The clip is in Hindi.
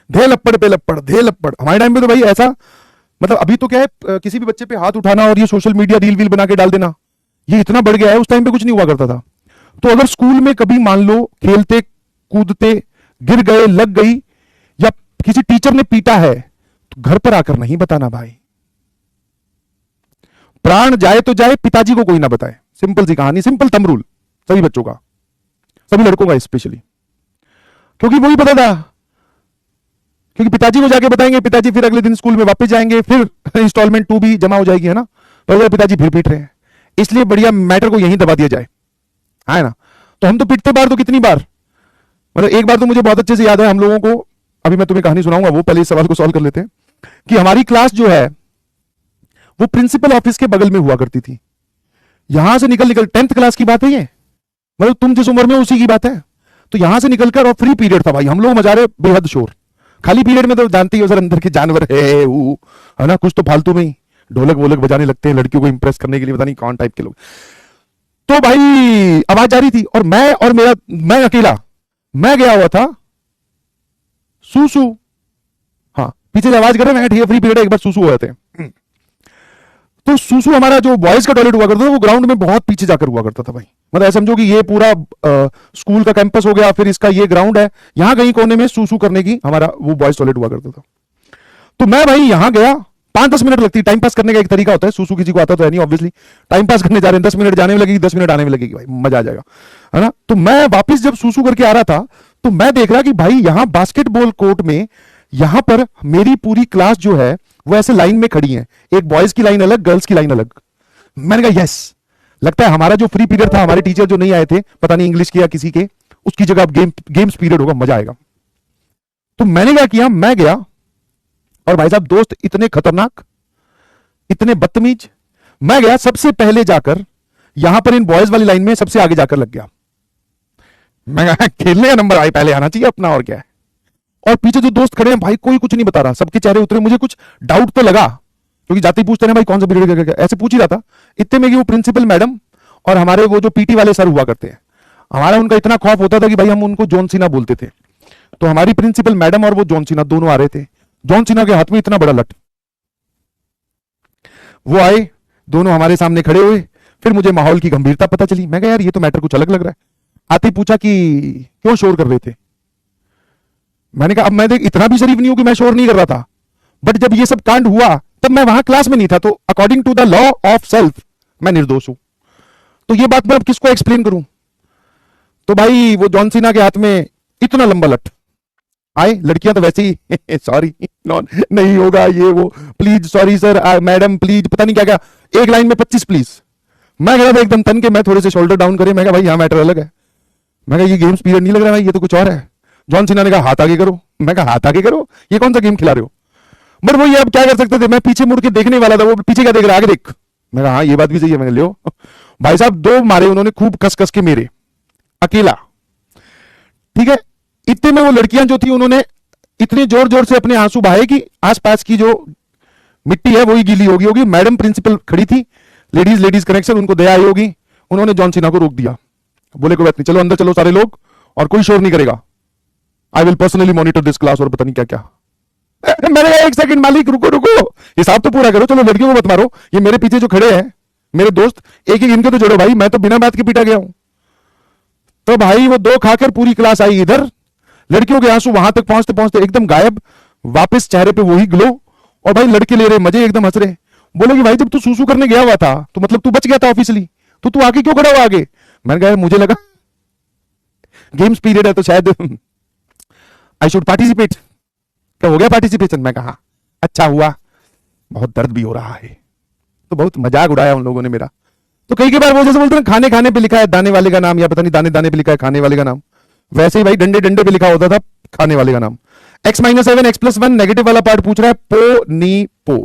धे लपड़ पे लपड़, धे लपड़। हमारे टाइम पे तो भाई ऐसा, मतलब अभी तो क्या है, किसी भी बच्चे पे हाथ उठाना और ये सोशल मीडिया रील वील बना के डाल देना, ये इतना बढ़ गया है। उस टाइम पे कुछ नहीं हुआ करता था। तो अगर स्कूल में कभी मान लो खेलते कूदते गिर गए, लग गई, या किसी टीचर ने पीटा है, तो घर पर आकर नहीं बताना भाई। प्राण जाए तो जाए, पिताजी को कोई ना बताए। सिंपल सी कहानी, सिंपल थंब रूल सभी बच्चों का, सभी लड़कों का स्पेशली। क्योंकि वही पता था, क्योंकि पिताजी को जाके बताएंगे, पिताजी फिर अगले दिन स्कूल में वापस जाएंगे, फिर इंस्टॉलमेंट 2 भी जमा हो जाएगी, है ना। तो पिताजी फिर पीट रहे हैं, इसलिए बढ़िया मैटर को यहीं दबा दिया जाए, है ना। तो हम तो पिटते बार तो कितनी बार, मतलब एक बार तो मुझे बहुत अच्छे से याद है हम लोगों को, अभी मैं तुम्हें कहानी सुनाऊंगा, वो पहले इस सवाल को सॉल्व कर लेते हैं कि हमारी क्लास जो है वो प्रिंसिपल ऑफिस के बगल में हुआ करती थी। यहां से निकल 10th क्लास की बात है ये, मतलब तुम जिस उम्र में उसी की बात है। तो यहां से निकलकर, और फ्री पीरियड था भाई, हम लोग मजा रहे बेहद शोर। खाली पीरियड में तो जानती हो सर, अंदर के जानवर है ना, कुछ तो फालतू में ही ढोलक वोलक बजाने लगते हैं लड़कियों को इंप्रेस करने के लिए, पता नहीं कौन टाइप के लोग। तो भाई आवाज जा रही थी, और मैं अकेला, मैं गया हुआ था सूसू। हाँ, पीछे से आवाज कर रहे हैं, ठीक है फ्री पीरियड, एक बार सूसू हो जाते हैं। तो सूसू हमारा जो बॉयज का टॉयलेट हुआ करता था वो ग्राउंड में बहुत पीछे जाकर हुआ करता था भाई। मतलब ऐसा समझो कि ये पूरा स्कूल का कैंपस हो गया, फिर इसका ये ग्राउंड है, यहां कहीं कोने में सूसू करने की हमारा वो बॉयज टॉयलेट हुआ करता था। तो मैं भाई यहां गया, 5-10 मिनट लगती, टाइम पास करने का एक तरीका होता है, सूसू किसी को आता तो है नहीं ऑब्वियसली, टाइम पास करने जा रहे हैं, 10 मिनट जाने में लगेगी, 10 मिनट आने में लगेगी भाई, मजा आ जाएगा, है ना। तो मैं वापिस जब सूसू करके आ रहा था, तो मैं देख रहा कि भाई यहां बास्केटबॉल कोर्ट में, यहां पर मेरी पूरी क्लास जो है वो ऐसे लाइन में खड़ी है, एक बॉयज की लाइन अलग, गर्ल्स की लाइन अलग। मैंने कहा यस, लगता है हमारा जो फ्री पीरियड था, हमारे टीचर जो नहीं आए थे, पता नहीं इंग्लिश की या किसी के, उसकी जगह अब गेम्स पीरियड होगा, मजा आएगा। तो मैंने क्या किया, मैं गया, और भाई साहब दोस्त इतने खतरनाक, इतने बदतमीज, मैं गया सबसे पहले जाकर यहां पर इन बॉयज वाली लाइन में सबसे आगे जाकर लग गया। मैं कहा खेलने का नंबर आई पहले आना चाहिए अपना, और क्या है। और पीछे जो दोस्त खड़े हैं भाई, कोई कुछ नहीं बता रहा, सबके चेहरे उतरे। मुझे कुछ डाउट तो लगा, क्योंकि जाते ही पूछते हैं भाई कौन सा पीरियड, ऐसे पूछ ही रहा था। इतने में कि वो प्रिंसिपल मैडम और हमारे वो जो पीटी वाले सर हुआ करते हैं, हमारा उनका इतना खौफ होता था कि भाई हम उनको जॉन सीना बोलते थे। तो हमारी प्रिंसिपल मैडम और वो जॉन सीना दोनों आ रहे थे। जॉन सीना के हाथ में इतना बड़ा लट, वो आए, दोनों हमारे सामने खड़े हुए। फिर मुझे माहौल की गंभीरता पता चली। मैं कहा यार ये तो मैटर कुछ अलग लग रहा है। आते ही पूछा कि क्यों शोर कर रहे थे। मैंने कहा अब मैं देख इतना भी शरीफ नहीं हूं कि मैं शोर नहीं कर रहा था, बट जब ये सब कांड हुआ तब मैं वहां क्लास में नहीं था, तो according to the law of self मैं निर्दोष हूं। तो ये बात मैं अब किसको एक्सप्लेन करूं। तो भाई वो जॉन सीना के हाथ में इतना लंबा लट आए, लड़कियां तो वैसे ही सॉरी नहीं होगा ये वो, please sorry sir, madam please, पता नहीं क्या क्या, एक लाइन में 25 प्लीज। मैं कह रहा था एकदम तन के, मैं थोड़े से शोल्डर डाउन करे, मैं कहा भाई यहां मैटर अलग है। मैं कहा ये गेम्स पीरियड नहीं लग रहा भाई, ये तो कुछ और है। जॉन सीना ने कहा हाथ आगे करो। मैं कहा हाथ आगे करो, ये कौन सा गेम खिला रहे हो। बट वो ये अब क्या कर सकते थे, मैं पीछे मुड़ के देखने वाला था, वो पीछे क्या देख रहा, आगे देख। मैं कहा हाँ ये बात भी सही है। मैंने लियो भाई साहब 2 मारे उन्होंने खूब कस कस के मेरे, अकेला, ठीक है। इतने में वो लड़कियां जो थी उन्होंने इतने जोर जोर से अपने आंसू बहाए कि आसपास की जो मिट्टी है वही गीली होगी। मैडम प्रिंसिपल खड़ी थी, लेडीज कनेक्शन, उनको दया आई होगी, उन्होंने जॉन सीना को रोक दिया। बोले कोई बात नहीं, चलो अंदर चलो सारे लोग, और कोई शोर नहीं करेगा, I will personally monitor this class, और पता नहीं क्या क्या। मैंने कहा 1 सेकंड मालिक, रुको रुको, हिसाब तो पूरा करो, चलो लड़कियों को मत मारो, ये मेरे पीछे जो खड़े हैं मेरे दोस्त, एक इनके तो जोड़ो भाई, मैं तो बिना बात के पीटा गया हूं। तो भाई वो 2 खाकर पूरी क्लास आई इधर, लड़कियों के आंसू वहां तक पहुंचते पहुंचते एकदम गायब, वापस चेहरे पे वही ग्लो, और भाई लड़के ले रहे मजे, एकदम हंस रहे। बोले कि भाई जब तू सूसू करने गया हुआ था तो मतलब तू बच गया था ऑफिशियली, तो तू आगे क्यों खड़ा हुआ आगे। मैंने कहा मुझे लगा गेम्स पीरियड है तो शायद आई शुड पार्टिसिपेट। तो हो गया पार्टिसिपेशन। मैं कहा अच्छा हुआ, बहुत दर्द भी हो रहा है। तो बहुत मजाक उड़ाया उन लोगों ने मेरा। तो कई बार वो जैसे बोलते हैं खाने खाने पे लिखा है दाने वाले का नाम, या पता नहीं दाने दाने पे लिखा है खाने वाले का नाम, वैसे ही भाई डंडे डंडे पे लिखा होता था खाने वाले का नाम। x-7 x+1 नेगेटिव वाला पार्ट पूछ रहा है, पो नी पो।